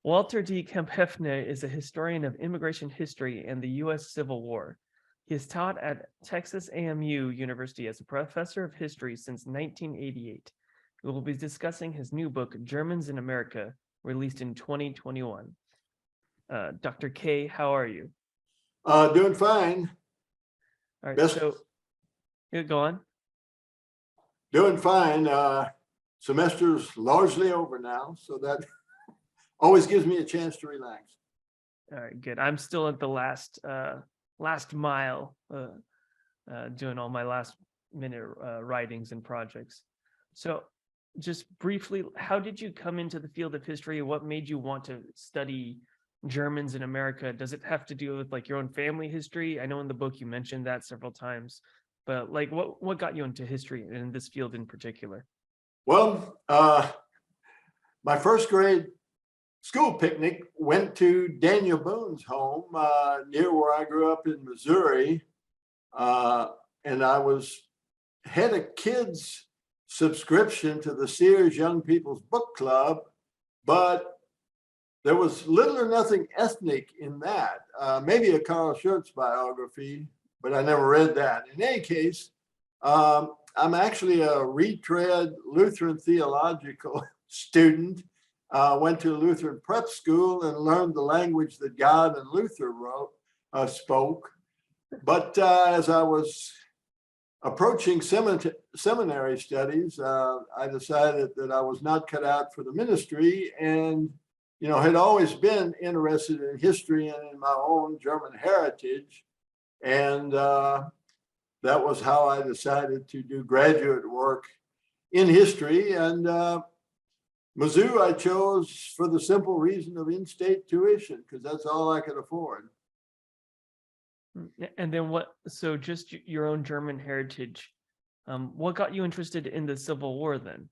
Walter Kamphoefner is a historian of immigration history and the U.S. Civil War. He has taught at Texas A&M University as a professor of history since 1988. We will be discussing his new book, Germans in America, released in 2021. Dr. K, how are you? Doing fine. All right, so go on. Doing fine. Semester's largely over now, so that always gives me a chance to relax. All right, good. I'm still at the last mile, doing all my last minute writings and projects. So just briefly, how did you come into the field of history? What made you want to study Germans in America? Does it have to do with like your own family history? I know in the book you mentioned that several times, but like what got you into history and in this field in particular? Well, my first grade school picnic went to Daniel Boone's home near where I grew up in Missouri. And I had a kid's subscription to the Sears Young People's Book Club, but there was little or nothing ethnic in that. Maybe a Carl Schurz biography, but I never read that. In any case, I'm actually a retread Lutheran theological student. Went to a Lutheran prep school and learned the language that God and Luther spoke. But as I was approaching seminary studies, I decided that I was not cut out for the ministry, and had always been interested in history and in my own German heritage. And that was how I decided to do graduate work in history. And Mizzou I chose for the simple reason of in-state tuition, because that's all I could afford. And then so just your own German heritage, what got you interested in the Civil War then?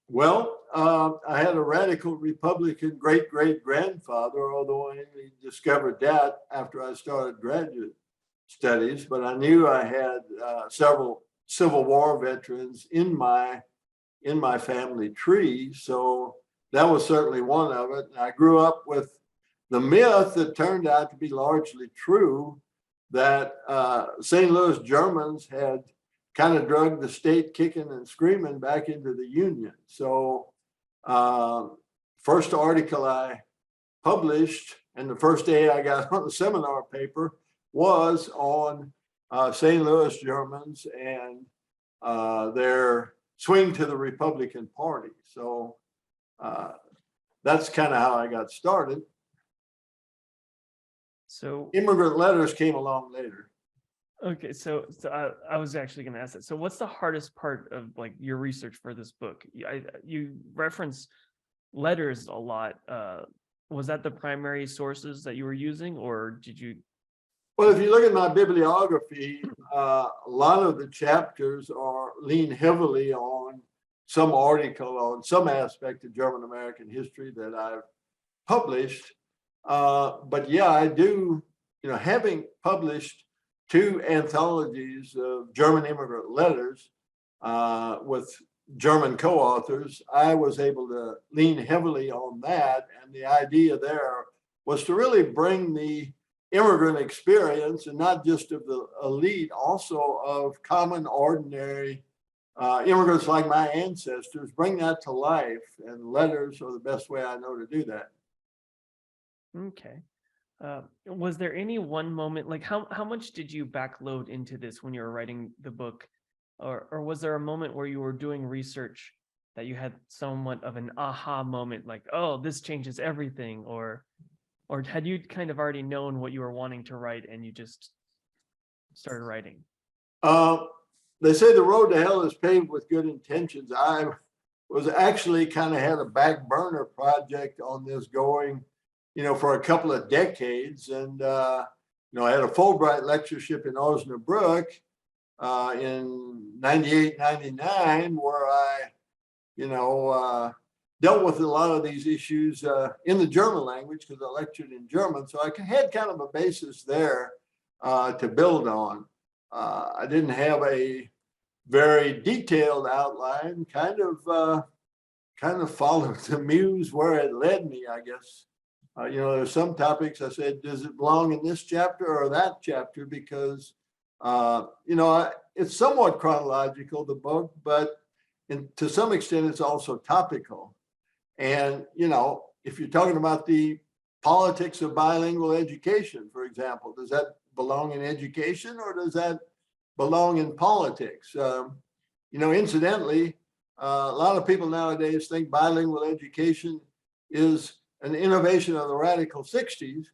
Well, I had a radical Republican great-great-grandfather, although I only discovered that after I started graduate studies, but I knew I had several Civil War veterans in my family tree. So that was certainly one of it. I grew up with the myth that turned out to be largely true, that St. Louis Germans had kind of drugged the state kicking and screaming back into the Union. So first article I published and the first day I got on the seminar paper was on St. Louis Germans and their swing to the Republican Party. So that's kind of how I got started. So immigrant letters came along later. Okay, so I was actually going to ask that. So what's the hardest part of like your research for this book? You reference letters a lot. Was that the primary sources that you were using, or did you? Well, if you look at my bibliography, a lot of the chapters lean heavily on some article on some aspect of German American history that I've published. But yeah, I do, having published 2 anthologies of German immigrant letters with German co-authors, I was able to lean heavily on that. And the idea there was to really bring the immigrant experience, and not just of the elite, also of common, ordinary immigrants like my ancestors, bring that to life. And letters are the best way I know to do that. Okay. Was there any one moment, like how much did you backload into this when you were writing the book? Or was there a moment where you were doing research that you had somewhat of an aha moment, like, oh, this changes everything? Or had you kind of already known what you were wanting to write and you just started writing? They say the road to hell is paved with good intentions. I was actually kind of had a back burner project on this going, for a couple of decades. And, I had a Fulbright lectureship in Osnabrück in 98, 99, where I, dealt with a lot of these issues in the German language because I lectured in German. So I had kind of a basis there to build on. I didn't have a very detailed outline, kind of kind of followed the muse where it led me, I guess. There's some topics I said, does it belong in this chapter or that chapter? Because, it's somewhat chronological, the book, but to some extent, it's also topical. And, if you're talking about the politics of bilingual education, for example, does that belong in education or does that belong in politics? Incidentally, a lot of people nowadays think bilingual education is an innovation of the radical 60s.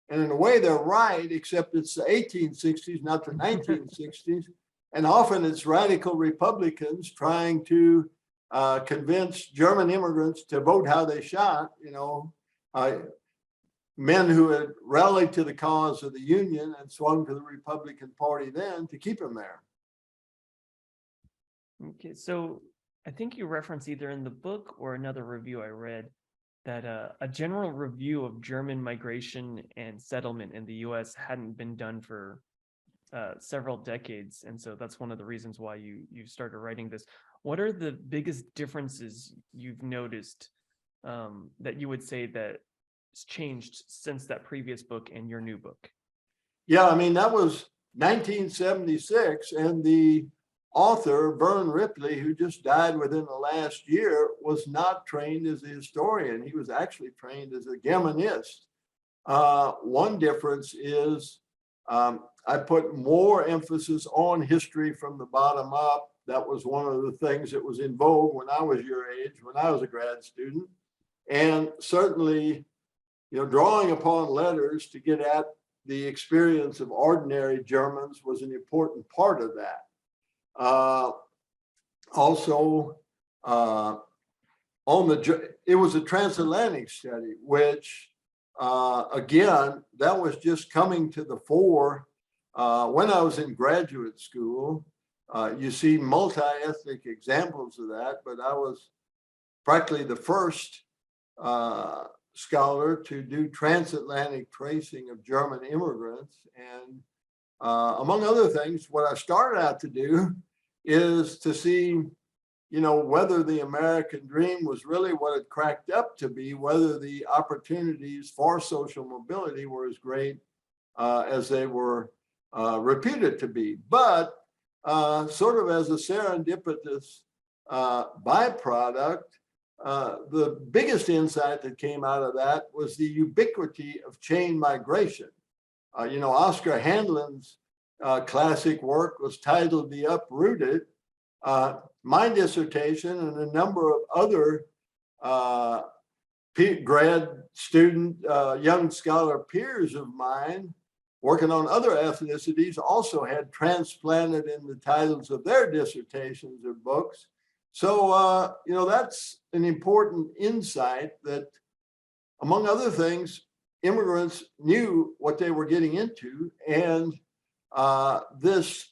And in a way, they're right, except it's the 1860s, not the 1960s. And often it's radical Republicans trying to convince German immigrants to vote how they shot, men who had rallied to the cause of the Union and swung to the Republican Party then to keep them there. Okay, so I think you reference either in the book or another review I read that a general review of German migration and settlement in the U.S. hadn't been done for several decades, and so that's one of the reasons why you started writing this. What are the biggest differences you've noticed that you would say that has changed since that previous book and your new book? Yeah, I mean, that was 1976, and the author, Vern Ripley, who just died within the last year, was not trained as a historian. He was actually trained as a Germanist. One difference is I put more emphasis on history from the bottom up. That was one of the things that was in vogue when I was your age, when I was a grad student. And certainly, drawing upon letters to get at the experience of ordinary Germans was an important part of that. Also, it was a transatlantic study, which again, that was just coming to the fore when I was in graduate school. You see multi-ethnic examples of that, but I was practically the first scholar to do transatlantic tracing of German immigrants. And among other things, what I started out to do is to see, whether the American dream was really what it cracked up to be, whether the opportunities for social mobility were as great as they were reputed to be. But sort of as a serendipitous byproduct, the biggest insight that came out of that was the ubiquity of chain migration. Oscar Handlin's classic work was titled The Uprooted. My dissertation and a number of other grad student, young scholar peers of mine working on other ethnicities also had transplanted in the titles of their dissertations or books. So, that's an important insight that, among other things, immigrants knew what they were getting into, and this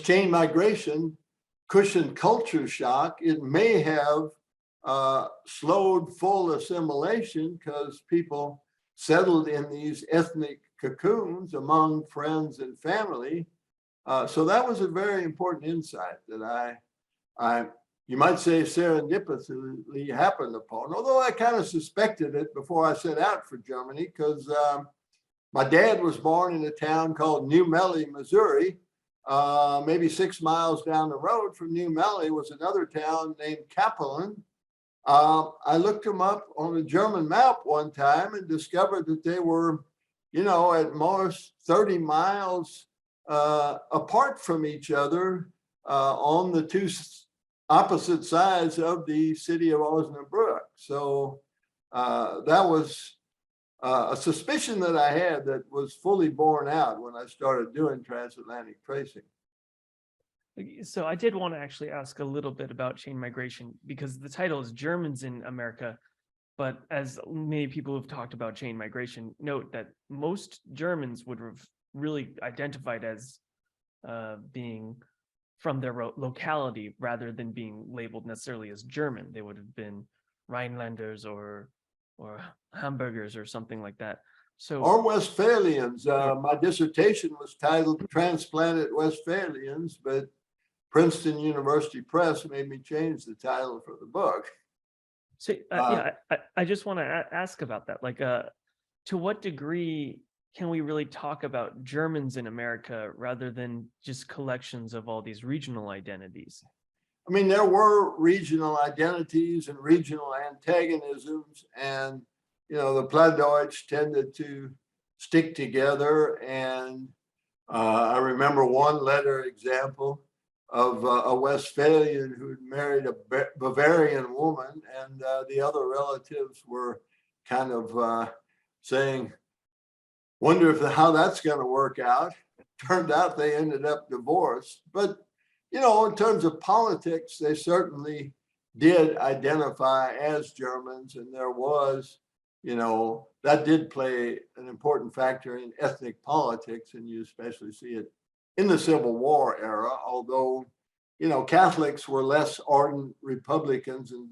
chain migration cushioned culture shock. It may have slowed full assimilation because people settled in these ethnic cocoons among friends and family. So that was a very important insight that you might say serendipitously happened upon, although I kind of suspected it before I set out for Germany, because my dad was born in a town called New Melly, Missouri. Maybe 6 miles down the road from New Melly was another town named Kappeln. I looked them up on a German map one time and discovered that they were, at most 30 miles apart from each other on the two opposite sides of the city of Osnabrück. So that was a suspicion that I had that was fully borne out when I started doing transatlantic tracing. So I did want to actually ask a little bit about chain migration, because the title is Germans in America. But as many people who've talked about chain migration note that most Germans would have really identified as being from their locality rather than being labeled necessarily as German. They would have been Rhinelanders or Hamburgers or something like that. So, or Westphalians. My dissertation was titled Transplanted Westphalians, but Princeton University Press made me change the title for the book. So yeah, I just want to ask about that. Like, to what degree can we really talk about Germans in America rather than just collections of all these regional identities? I mean, there were regional identities and regional antagonisms, and the Plattdeutsch tended to stick together. And I remember one letter example of a Westphalian who'd married a Bavarian woman, and the other relatives were kind of saying, "Wonder if how that's going to work out." Turned out they ended up divorced, but in terms of politics, they certainly did identify as Germans, and there was, that did play an important factor in ethnic politics, and you especially see it in the Civil War era, although, Catholics were less ardent Republicans and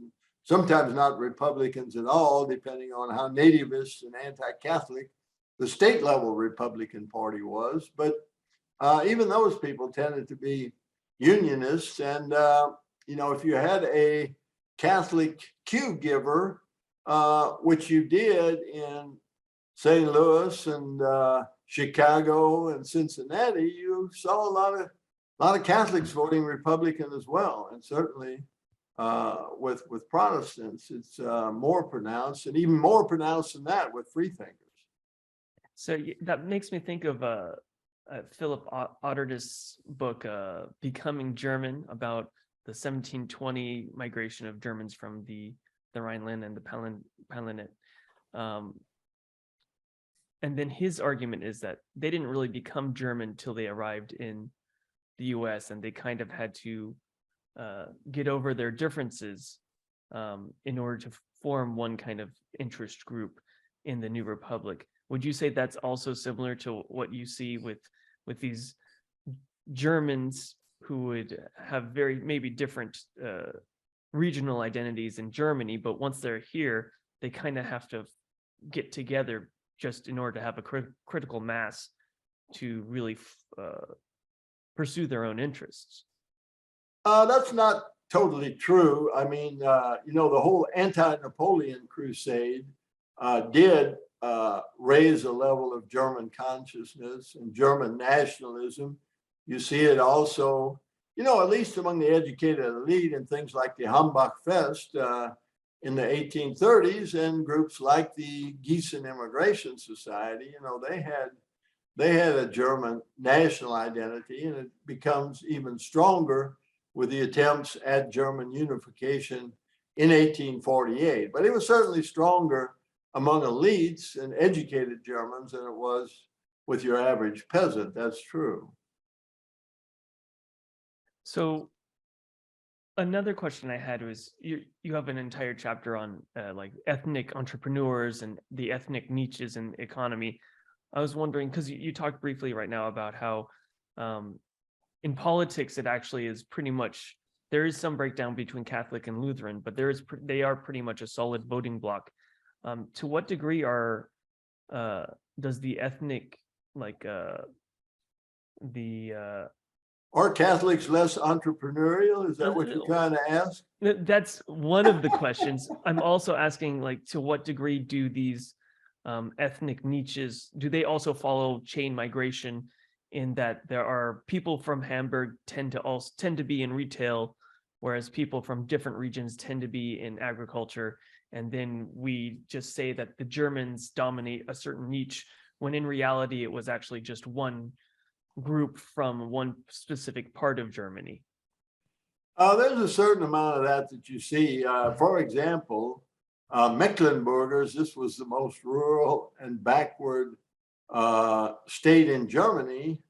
sometimes not Republicans at all, depending on how nativist and anti-Catholic the state level Republican Party was. But even those people tended to be Unionists. And, if you had a Catholic Q giver, which you did in St. Louis and Chicago and Cincinnati, you saw a lot of Catholics voting Republican as well. And certainly with Protestants, it's more pronounced, and even more pronounced than that with freethinkers. So that makes me think of Philip Otterda's book, Becoming German, about the 1720 migration of Germans from the Rhineland and the Palatinate. And then his argument is that they didn't really become German till they arrived in the US, and they kind of had to get over their differences in order to form one kind of interest group in the new republic. Would you say that's also similar to what you see with these Germans who would have very maybe different regional identities in Germany, but once they're here, they kind of have to get together just in order to have a critical mass to really pursue their own interests? That's not totally true. I mean, the whole anti-Napoleon crusade did raise a level of German consciousness and German nationalism. You see it also, at least among the educated elite, in things like the Hambach Fest in the 1830s, and groups like the Gießen Immigration Society. They had a German national identity, and it becomes even stronger with the attempts at German unification in 1848. But it was certainly stronger among elites and educated Germans than it was with your average peasant. That's true. So another question I had was, you have an entire chapter on like ethnic entrepreneurs and the ethnic niches in economy. I was wondering, because you talked briefly right now about how in politics it actually is pretty much, there is some breakdown between Catholic and Lutheran, but they are pretty much a solid voting bloc. To what degree does the ethnic, like Are Catholics less entrepreneurial? Is that what you're trying to ask? That's one of the questions. I'm also asking, like, to what degree do these ethnic niches, do they also follow chain migration, in that there are people from Hamburg tend to be in retail, whereas people from different regions tend to be in agriculture, and then we just say that the Germans dominate a certain niche, when in reality it was actually just one group from one specific part of Germany? There's a certain amount of that you see. For example, Mecklenburgers, this was the most rural and backward state in Germany,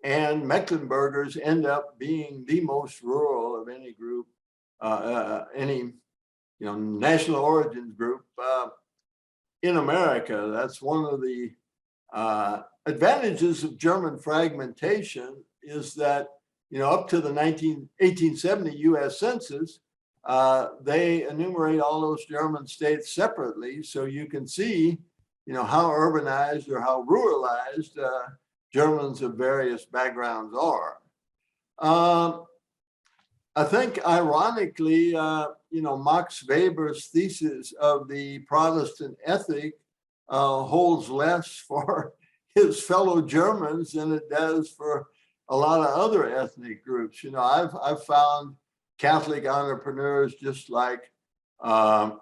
and Mecklenburgers end up being the most rural of any group, any national origins group in America. That's one of the advantages of German fragmentation, is that up to the 1870 U.S. Census, they enumerate all those German states separately, so you can see how urbanized or how ruralized Germans of various backgrounds are. I think ironically, Max Weber's thesis of the Protestant ethic holds less for his fellow Germans than it does for a lot of other ethnic groups. I've found Catholic entrepreneurs just like Protestant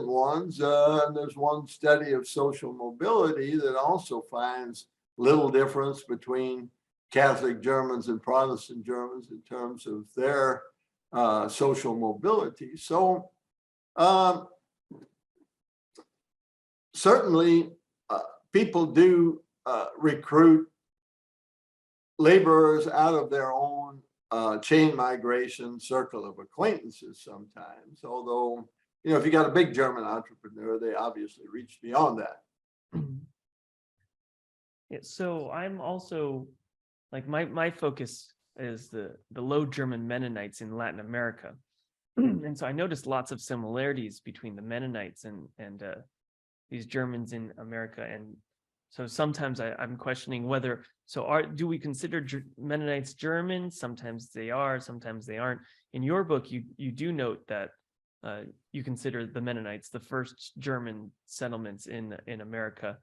ones. And there's one study of social mobility that also finds little difference between Catholic Germans and Protestant Germans in terms of their social mobility. So certainly people do recruit laborers out of their own chain migration circle of acquaintances sometimes, although, if you got a big German entrepreneur, they obviously reach beyond that. Yeah, so I'm also like my focus is the Low German Mennonites in Latin America. And so I noticed lots of similarities between the Mennonites and these Germans in America. And so sometimes I'm questioning whether, do we consider Mennonites German? Sometimes they are, sometimes they aren't. In your book, you do note that you consider the Mennonites the first German settlements in America.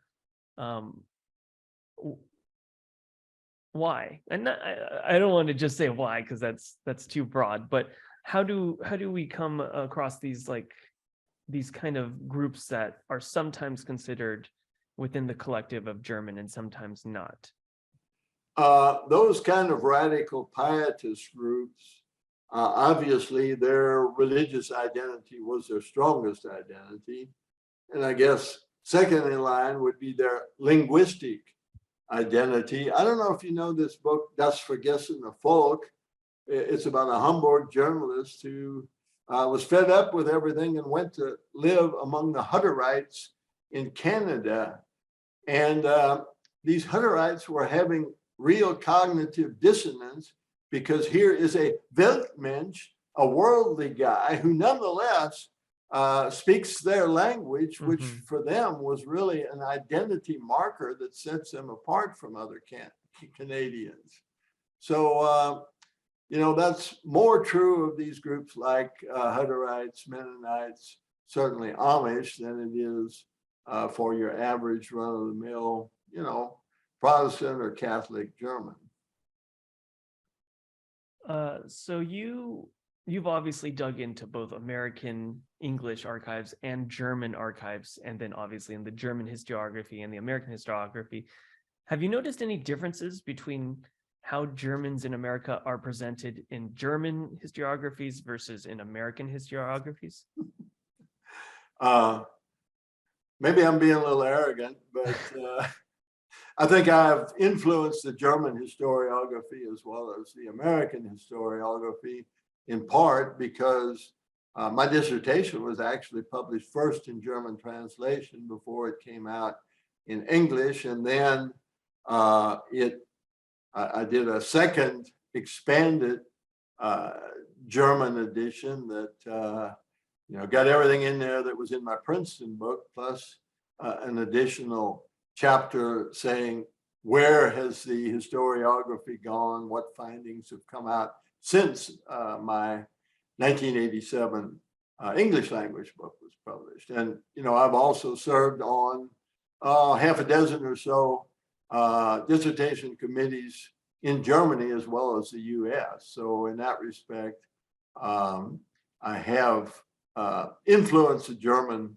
Why? And I don't want to just say why, because that's too broad, but how do we come across these kind of groups that are sometimes considered within the collective of German and sometimes not? Those kind of radical pietist groups, obviously their religious identity was their strongest identity. And I guess second in line would be their linguistic identity. I don't know if you know this book, Das Vergessene Volk. It's about a Hamburg journalist who was fed up with everything and went to live among the Hutterites in Canada. And these Hutterites were having real cognitive dissonance because here is a Weltmensch, a worldly guy who nonetheless speaks their language, which for them was really an identity marker that sets them apart from other Canadians. So, that's more true of these groups like Hutterites, Mennonites, certainly Amish, than it is for your average run-of-the-mill, Protestant or Catholic German. So you've obviously dug into both American English archives and German archives, and then obviously in the German historiography and the American historiography. Have you noticed any differences between how Germans in America are presented in German historiographies versus in American historiographies? Maybe I'm being a little arrogant, but I think I've influenced the German historiography as well as the American historiography, in part because my dissertation was actually published first in German translation before it came out in English. And then I did a second expanded German edition that got everything in there that was in my Princeton book, plus an additional chapter saying where has the historiography gone, what findings have come out since my 1987 English language book was published. And I've also served on half a dozen or so dissertation committees in Germany as well as the US. So in that respect, I have influenced the German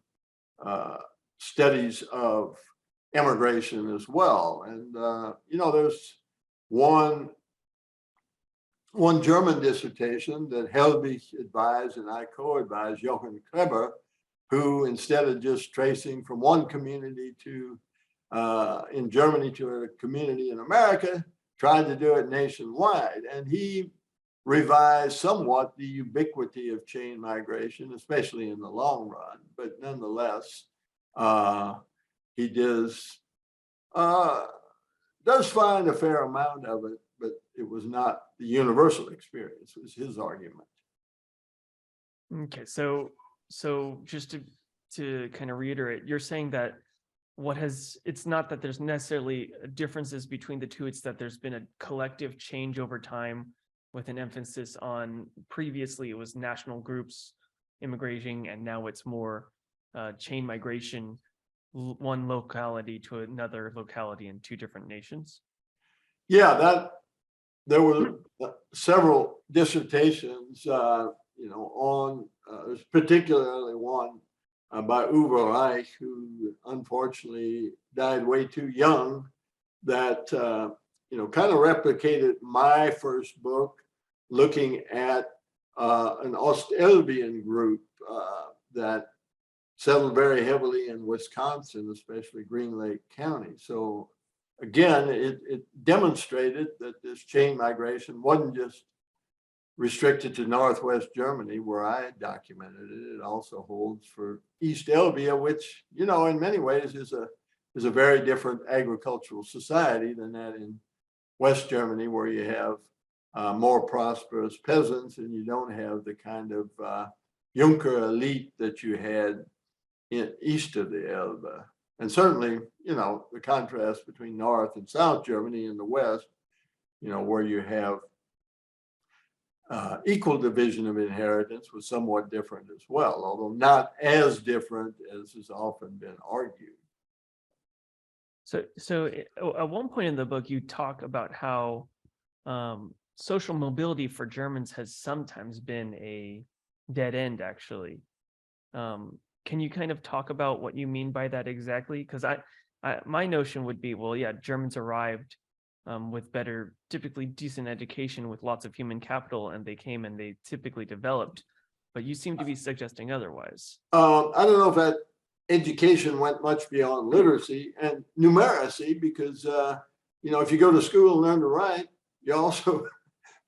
studies of immigration as well. And there's one German dissertation that Helbig advised and I co-advised Jochen Kleber, who instead of just tracing from one community in Germany to a community in America, tried to do it nationwide. And he revised somewhat the ubiquity of chain migration, especially in the long run. But nonetheless, he does find a fair amount of it, but it was not the universal experience, was his argument. Okay, so just to kind of reiterate, you're saying that it's not that there's necessarily differences between the two, it's that there's been a collective change over time with an emphasis on, previously it was national groups immigrating, and now it's more chain migration, one locality to another locality in two different nations? Yeah, that there were several dissertations, on there's particularly one by Uwe Reich, who unfortunately died way too young, that kind of replicated my first book, looking at an Ostelbian group that settled very heavily in Wisconsin, especially Green Lake County. So again, it demonstrated that this chain migration wasn't just restricted to Northwest Germany, where I documented it. It also holds for East Elbia, which, in many ways is a very different agricultural society than that in West Germany, where you have more prosperous peasants and you don't have the kind of Junker elite that you had in east of the Elbe. And certainly, the contrast between North and South Germany in the West, where you have equal division of inheritance, was somewhat different as well, although not as different as has often been argued. So at one point in the book, you talk about how social mobility for Germans has sometimes been a dead end, actually. Can you kind of talk about what you mean by that exactly? Because my notion would be, well, yeah, Germans arrived with better, typically decent education with lots of human capital, and they came and they typically developed. But you seem to be suggesting otherwise. I don't know if that education went much beyond literacy and numeracy, because if you go to school and learn to write, you're also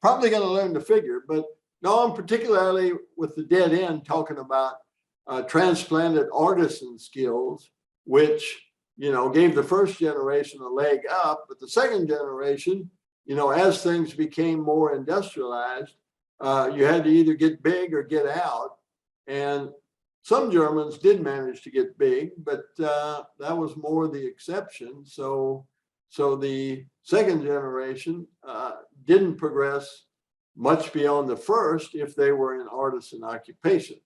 probably going to learn to figure. But no, I'm particularly with the dead end talking about transplanted artisan skills, which gave the first generation a leg up, but the second generation, as things became more industrialized, you had to either get big or get out. And some Germans did manage to get big, but that was more the exception. So the second generation didn't progress much beyond the first if they were in artisan occupations.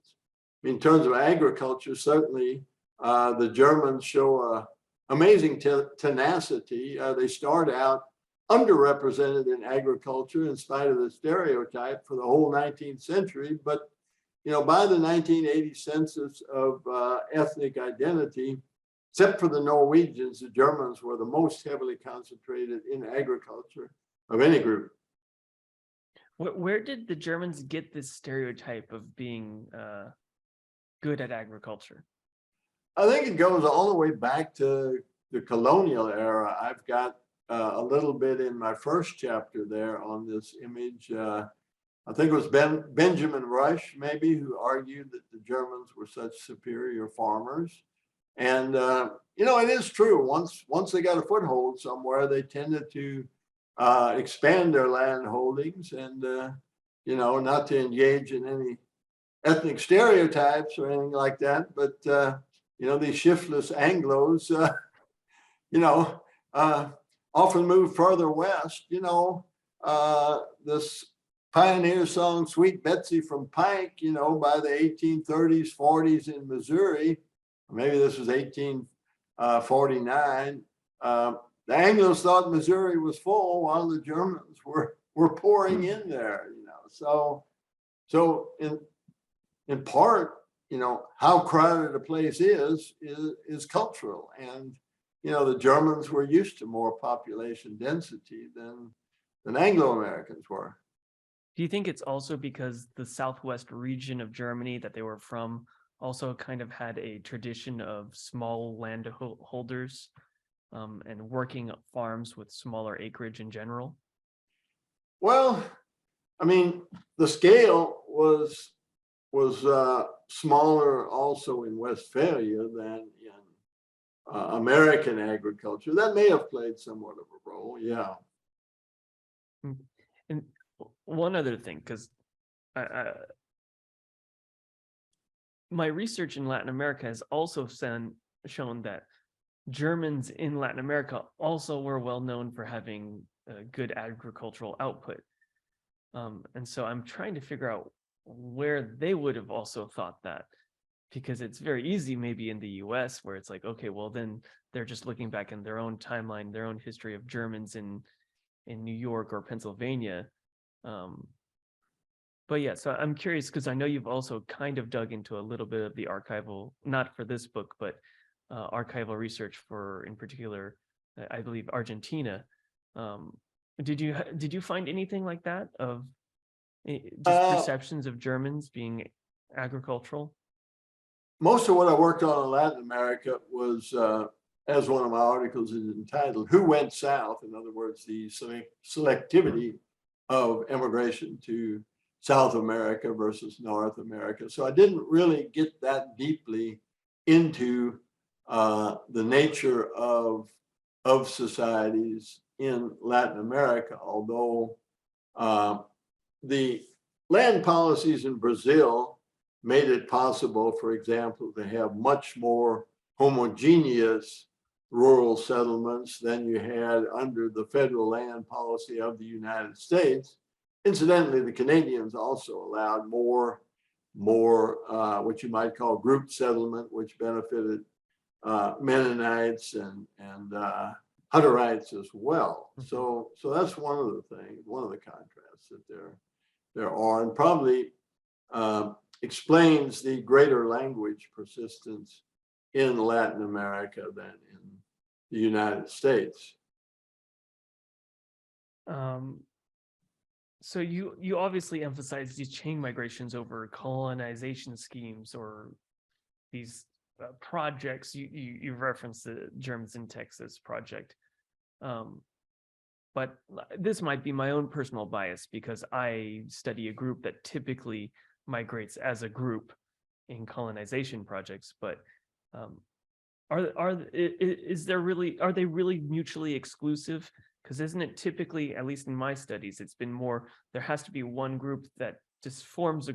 In terms of agriculture, certainly the Germans show amazing tenacity. They start out underrepresented in agriculture in spite of the stereotype for the whole 19th century. But by the 1980 census of ethnic identity, except for the Norwegians, the Germans were the most heavily concentrated in agriculture of any group. Where did the Germans get this stereotype of being good at agriculture? I think it goes all the way back to the colonial era. I've got a little bit in my first chapter there on this image. I think it was Benjamin Rush, maybe, who argued that the Germans were such superior farmers. And, it is true. Once they got a foothold somewhere, they tended to expand their land holdings and, not to engage in any ethnic stereotypes or anything like that. But, these shiftless Anglos, often move further west. This pioneer song, Sweet Betsy from Pike, by the 1830s, 40s in Missouri, maybe this was 1849. The Anglos thought Missouri was full while the Germans were pouring in there, So in part, how crowded a place is cultural. And, the Germans were used to more population density than Anglo-Americans were. Do you think it's also because the southwest region of Germany that they were from also kind of had a tradition of small landholders and working farms with smaller acreage in general? Well, the scale was smaller also in Westphalia than in American agriculture. That may have played somewhat of a role, yeah. And one other thing, because my research in Latin America has also shown that Germans in Latin America also were well known for having good agricultural output. And so I'm trying to figure out where they would have also thought that, because it's very easy maybe in the US where it's like, okay, well, then they're just looking back in their own timeline, their own history of Germans in New York or Pennsylvania. Um, but yeah, so I'm curious because I know you've also kind of dug into a little bit of the archival, not for this book, but archival research for, in particular, I believe Argentina. Um, did you find anything like that of just Uh, perceptions of Germans being agricultural? Most of what I worked on in Latin America was, as one of my articles is entitled, Who Went South? In other words, the selectivity of immigration to South America versus North America. So I didn't really get that deeply into the nature of societies in Latin America, although the land policies in Brazil made it possible, for example, to have much more homogeneous rural settlements than you had under the federal land policy of the United States. Incidentally, the Canadians also allowed more what you might call group settlement, which benefited Mennonites and Hutterites as well. So that's one of the things, one of the contrasts that there are, and probably explains the greater language persistence in Latin America than in the United States. So you obviously emphasize these chain migrations over colonization schemes or these projects. You referenced the Germans in Texas project. But this might be my own personal bias because I study a group that typically migrates as a group in colonization projects. But is there really, are they really mutually exclusive? Because isn't it typically, at least in my studies, it's been more, there has to be one group that just forms a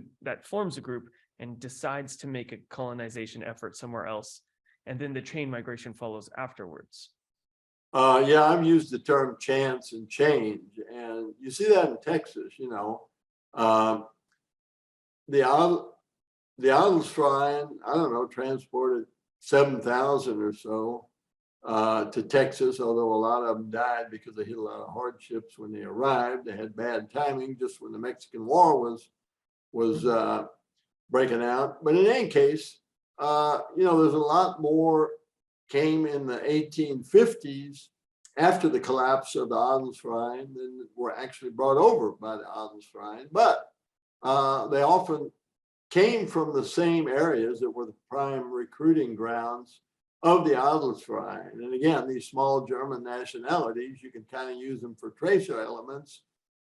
group and decides to make a colonization effort somewhere else, and then the chain migration follows afterwards. Yeah, I've used the term chance and change, and you see that in Texas. You know, the Adelsfreien, I don't know, transported 7,000 or so to Texas, although a lot of them died because they hit a lot of hardships when they arrived. They had bad timing just when the Mexican War was breaking out. But in any case, you know, there's a lot more came in the 1850s after the collapse of the Adelsfreien than were actually brought over by the Adelsfreien. But they often came from the same areas that were the prime recruiting grounds of the Adelsfreien. And again, these small German nationalities, you can kind of use them for tracer elements.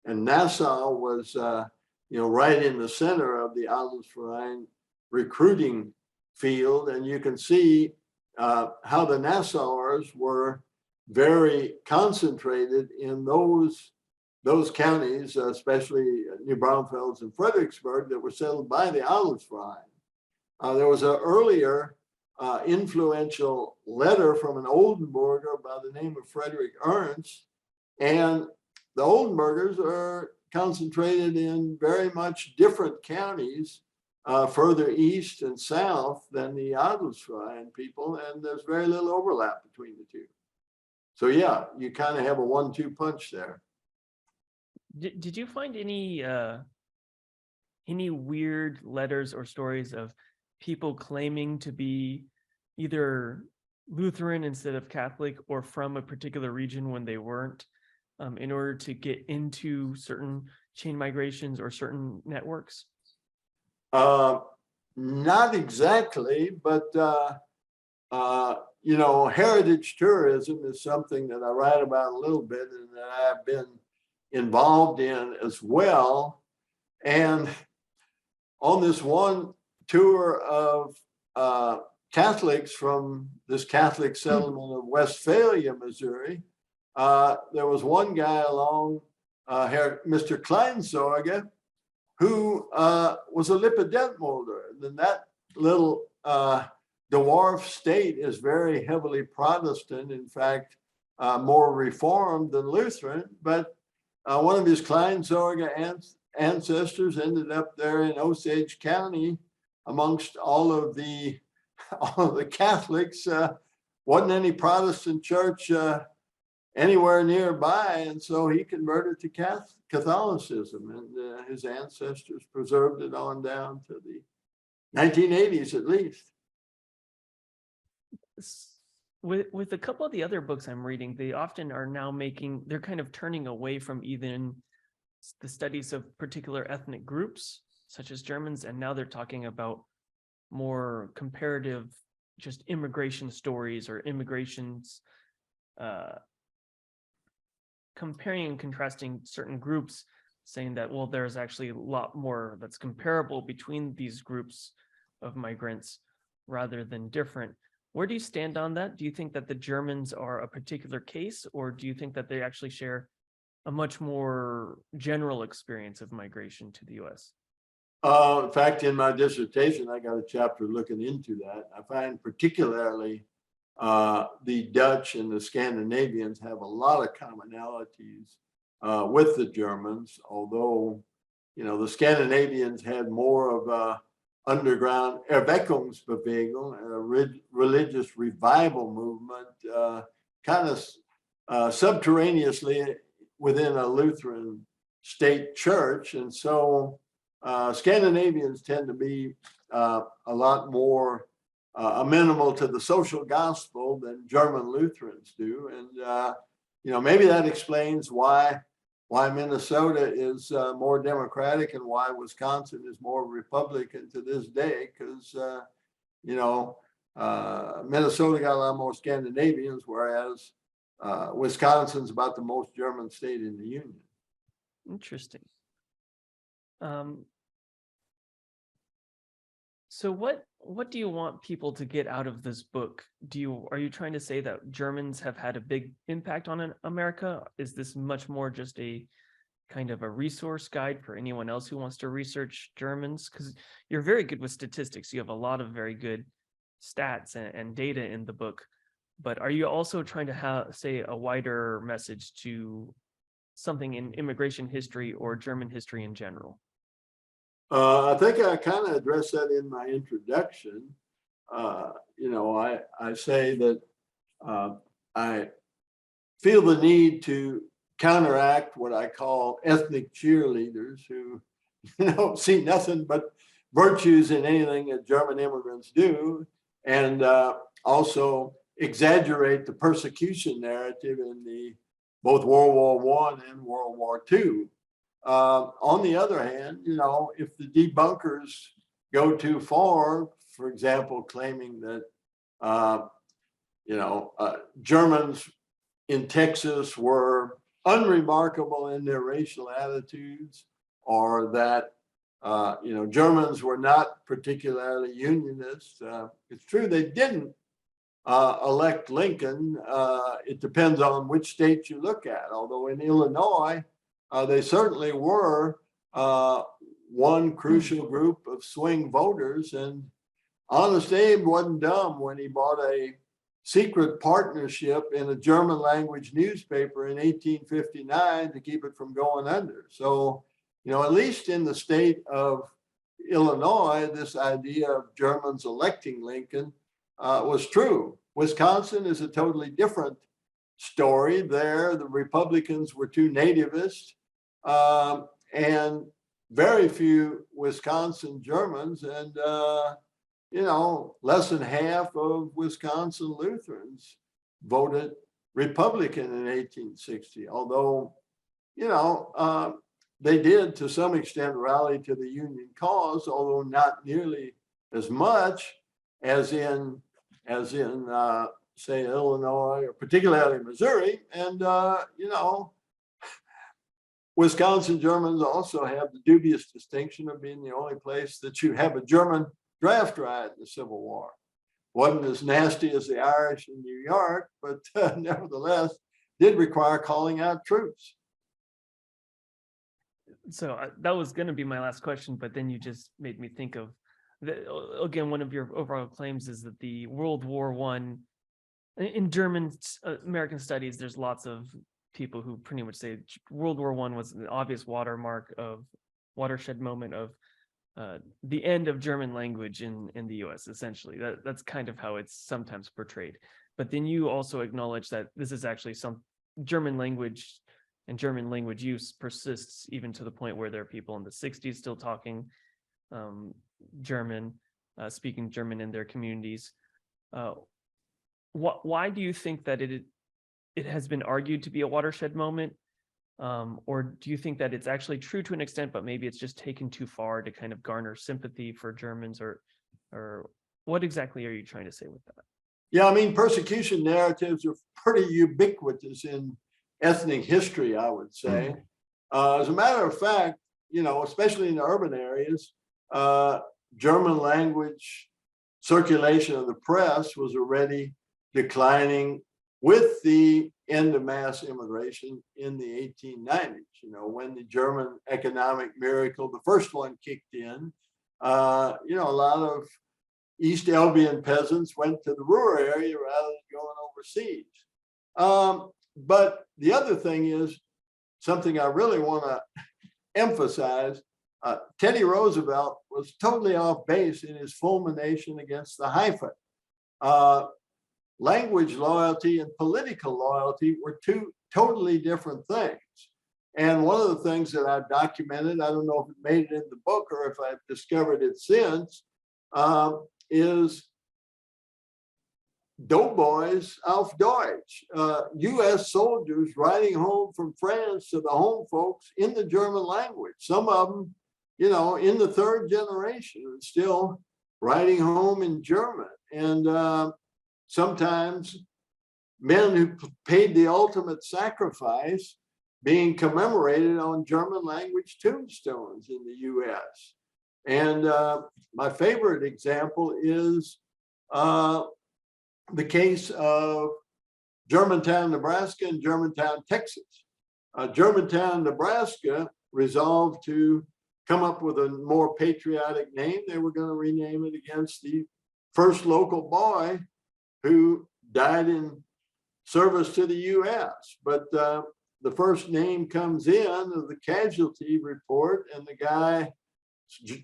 And Nassau was, you know, right in the center of the Adelsfreien recruiting field. And you can see how the Nassauers were very concentrated in those counties, especially New Braunfels and Fredericksburg, that were settled by the Adelsfreien. There was an earlier influential letter from an Oldenburger by the name of Frederick Ernst, and the Oldenburgers are concentrated in very much different counties further east and south than the Adelsfreien people, and there's very little overlap between the two. So yeah, you kind of have a 1-2 punch there. Did you find any weird letters or stories of people claiming to be either Lutheran instead of Catholic or from a particular region when they weren't, in order to get into certain chain migrations or certain networks? Not exactly, but you know, heritage tourism is something that I write about a little bit and that I've been involved in as well. And on this one tour of Catholics from this Catholic settlement of Westphalia, Missouri, there was one guy along, Mr. Kleinsorge, who was a Lippidentmulder. And then that little dwarf state is very heavily Protestant, in fact, more Reformed than Lutheran, but one of his Kleinsorge ancestors ended up there in Osage County amongst all of the Catholics. Wasn't any Protestant church anywhere nearby, and so he converted to Catholicism, and his ancestors preserved it on down to the 1980s at least. With a couple of the other books I'm reading, they often are now they're kind of turning away from even the studies of particular ethnic groups, such as Germans, and now they're talking about more comparative, just immigration stories or immigrations, comparing and contrasting certain groups, saying that, well, there's actually a lot more that's comparable between these groups of migrants rather than different. Where do you stand on that? Do you think that the Germans are a particular case, or do you think that they actually share a much more general experience of migration to the US? In fact, in my dissertation, I got a chapter looking into that. I find particularly the Dutch and the Scandinavians have a lot of commonalities with the Germans, although, the Scandinavians had more of a underground Erweckungsbewegung, a religious revival movement, kind of subterraneously within a Lutheran state church. And so Scandinavians tend to be a lot more amenable to the social gospel than German Lutherans do. And, maybe that explains why Minnesota is more Democratic and why Wisconsin is more Republican to this day, because, Minnesota got a lot more Scandinavians, whereas Wisconsin's about the most German state in the Union. Interesting. So what do you want people to get out of this book? Are you trying to say that Germans have had a big impact on America? Is this much more just a kind of a resource guide for anyone else who wants to research Germans? Because you're very good with statistics. You have a lot of very good stats and data in the book. But are you also trying to say a wider message to something in immigration history or German history in general? I think I kind of addressed that in my introduction. I say that I feel the need to counteract what I call ethnic cheerleaders who, see nothing but virtues in anything that German immigrants do, and also exaggerate the persecution narrative in both World War I and World War II. On the other hand, if the debunkers go too far, for example, claiming that, Germans in Texas were unremarkable in their racial attitudes, or that, Germans were not particularly unionist. It's true they didn't elect Lincoln. It depends on which state you look at, although in Illinois, they certainly were one crucial group of swing voters. And Honest Abe wasn't dumb when he bought a secret partnership in a German language newspaper in 1859 to keep it from going under. So, at least in the state of Illinois, this idea of Germans electing Lincoln was true. Wisconsin is a totally different story. There, the Republicans were too nativist. And very few Wisconsin Germans, and less than half of Wisconsin Lutherans voted Republican in 1860. Although, they did to some extent rally to the Union cause, although not nearly as much as in say Illinois, or particularly Missouri. And Wisconsin Germans also have the dubious distinction of being the only place that you have a German draft right in the Civil War. Wasn't as nasty as the Irish in New York, but nevertheless did require calling out troops. So that was going to be my last question, but then you just made me think of, again, one of your overall claims is that the World War I, in German American studies, there's lots of people who pretty much say World War I was an obvious watershed moment of the end of German language in the US, essentially. That's kind of how it's sometimes portrayed. But then you also acknowledge that this is actually some German language, and German language use persists even to the point where there are people in the 60s still talking German, speaking German in their communities. Why do you think that it has been argued to be a watershed moment? Or do you think that it's actually true to an extent, but maybe it's just taken too far to kind of garner sympathy for Germans, or what exactly are you trying to say with that? Yeah, I mean, persecution narratives are pretty ubiquitous in ethnic history, I would say. As a matter of fact, especially in the urban areas, German language circulation of the press was already declining with the end of mass immigration in the 1890s. When the German economic miracle, the first one, kicked in, a lot of East Albion peasants went to the rural area rather than going overseas. But the other thing is something I really want to emphasize. Teddy Roosevelt was totally off base in his fulmination against the hyphen. Language loyalty and political loyalty were two totally different things. And one of the things that I've documented, I don't know if it made it in the book or if I've discovered it since, is doughboys auf Deutsch, U.S. soldiers riding home from France to the home folks in the German language. Some of them, in the third generation, are still riding home in German. And sometimes men who paid the ultimate sacrifice being commemorated on German language tombstones in the U.S. And my favorite example is the case of Germantown, Nebraska and Germantown, Texas. Germantown, Nebraska resolved to come up with a more patriotic name. They were going to rename it against the first local boy who died in service to the U.S. But the first name comes in of the casualty report, and the guy's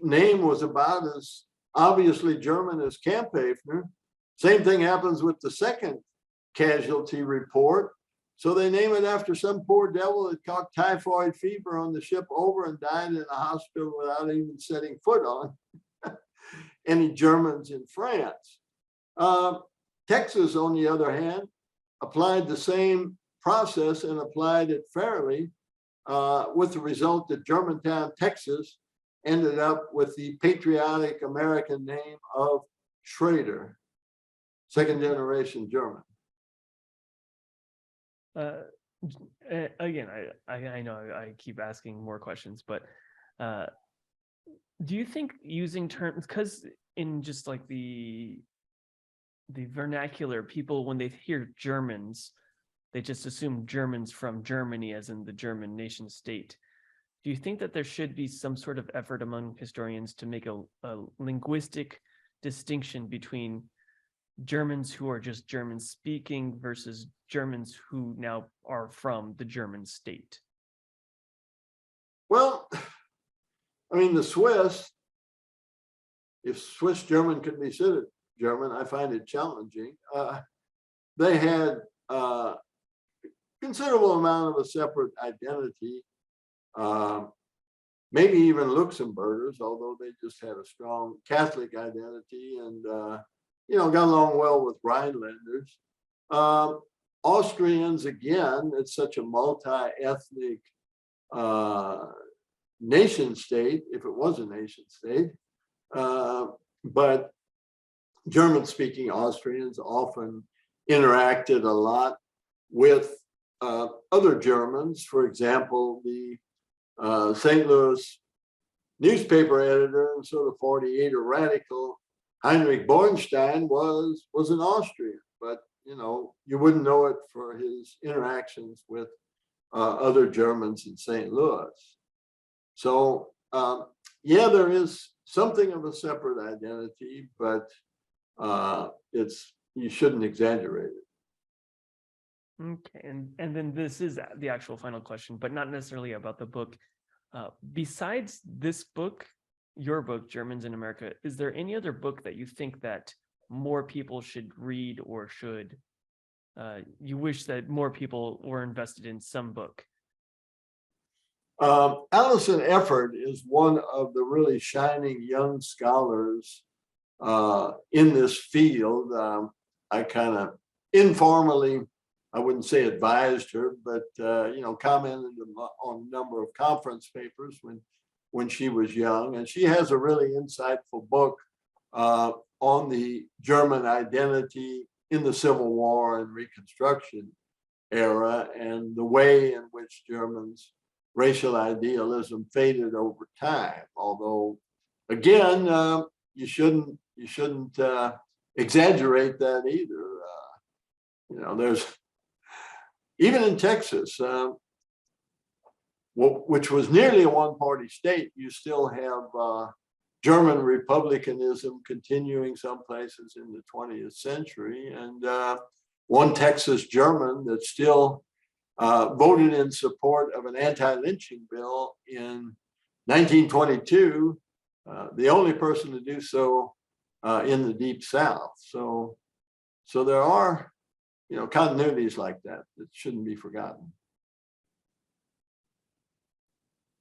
name was about as obviously German as Kamphoefner. Same thing happens with the second casualty report. So they name it after some poor devil that caught typhoid fever on the ship over and died in a hospital without even setting foot on any Germans in France. Texas, on the other hand, applied the same process and applied it fairly, with the result that Germantown, Texas, ended up with the patriotic American name of Schrader, second generation German. Again, I know I keep asking more questions, but do you think using terms, because in just like the vernacular, people, when they hear Germans, they just assume Germans from Germany, as in the German nation state. Do you think that there should be some sort of effort among historians to make a linguistic distinction between Germans who are just German speaking versus Germans who now are from the German state? Well, I mean, the Swiss, if Swiss German could be considered German, I find it challenging. They had a considerable amount of a separate identity, maybe even Luxembourgers, although they just had a strong Catholic identity and, got along well with Rhinelanders. Austrians, again, it's such a multi-ethnic nation state, if it was a nation state, but German-speaking Austrians often interacted a lot with other Germans. For example, the St. Louis newspaper editor and sort of 48er radical Heinrich Bornstein was an Austrian, but you wouldn't know it for his interactions with other Germans in St. Louis. So yeah, there is something of a separate identity, but you shouldn't exaggerate it. Okay, and then this is the actual final question, but not necessarily about the book. Besides this book, your book, Germans in America, is there any other book that you think that more people should read or should you wish that more people were invested in some book? Alison Efford is one of the really shining young scholars in this field. I kind of informally, I wouldn't say advised her, but commented on a number of conference papers when she was young, and she has a really insightful book on the German identity in the Civil War and Reconstruction era, and the way in which Germans' racial idealism faded over time. Although, again, you shouldn't exaggerate that either. There's even in Texas, which was nearly a one-party state, you still have German republicanism continuing some places in the 20th century, and one Texas German that still voted in support of an anti-lynching bill in 1922, the only person to do so in the Deep South. So there are, continuities like that shouldn't be forgotten.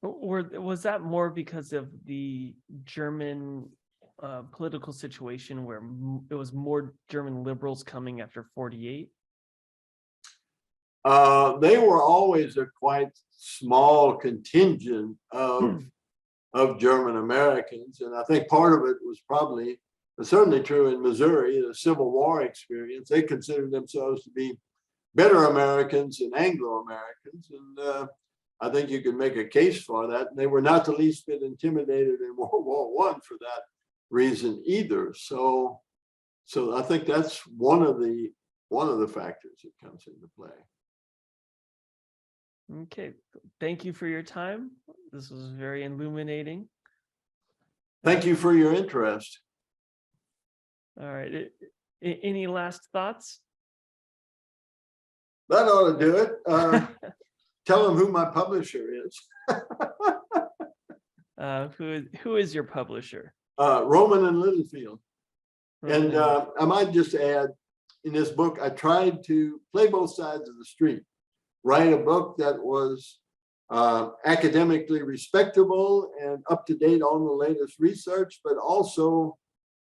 Or was that more because of the German political situation where it was more German liberals coming after 48? They were always a quite small contingent of German Americans, and I think part of it was probably certainly true in Missouri, the Civil War experience. They considered themselves to be better Americans than Anglo-Americans, and I think you can make a case for that. And they were not the least bit intimidated in World War I for that reason either. So I think that's one of the factors that comes into play. Okay, thank you for your time. This was very illuminating. Thank you for your interest. All right, any last thoughts? That ought to do it. Tell them who my publisher is. Who is your publisher? Roman and Littlefield. Roman. And I might just add, in this book, I tried to play both sides of the street. Write a book that was academically respectable and up to date on the latest research, but also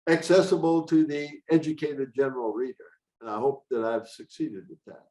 accessible to the educated general reader. And I hope that I've succeeded with that.